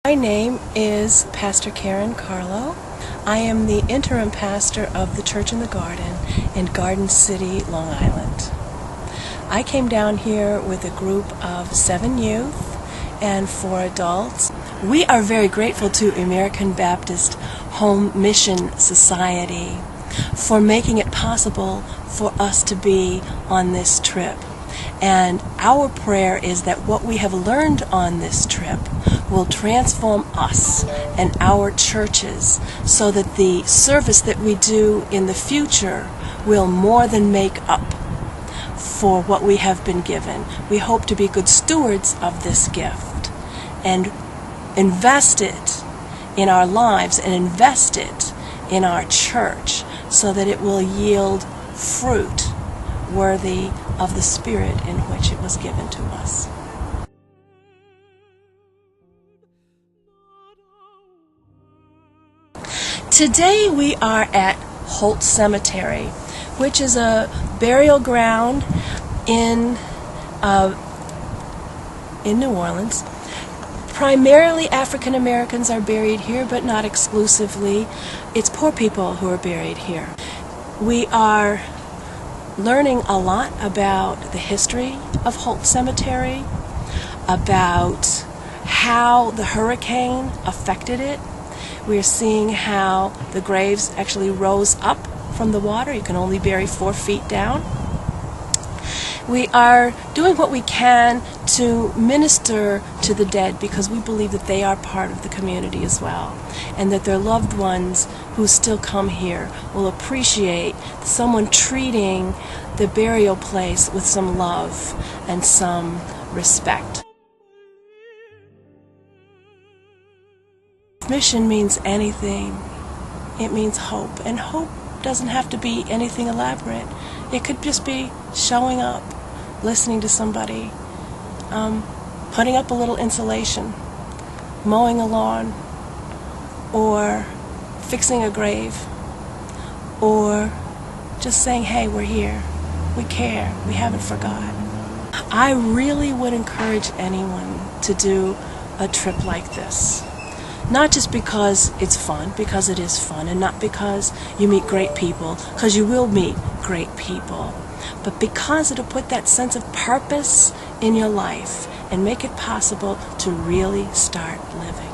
My name is Pastor Karen Carlo. I am the interim pastor of the Church in the Garden in Garden City, Long Island. I came down here with a group of 7 youth and 4 adults. We are very grateful to American Baptist Home Mission Society for making it possible for us to be on this trip. And our prayer is that what we have learned on this trip will transform us and our churches so that the service that we do in the future will more than make up for what we have been given. We hope to be good stewards of this gift and invest it in our lives and invest it in our church so that it will yield fruit worthy of the spirit in which it was given to us. Today we are at Holt Cemetery, which is a burial ground in New Orleans. Primarily African Americans are buried here, but not exclusively. It's poor people who are buried here. We are learning a lot about the history of Holt Cemetery, about how the hurricane affected it. We're seeing how the graves actually rose up from the water. You can only bury 4 feet down. We are doing what we can to minister to the dead because we believe that they are part of the community as well, and that their loved ones who still come here will appreciate someone treating the burial place with some love and some respect. Mission means anything. It means hope, and hope doesn't have to be anything elaborate. It could just be showing up, listening to somebody, putting up a little insulation, mowing a lawn, or fixing a grave, or just saying, hey, we're here, we care, we haven't forgot. I really would encourage anyone to do a trip like this. Not just because it's fun, because it is fun, and not because you meet great people, because you will meet great people, but because it'll put that sense of purpose in your life and make it possible to really start living.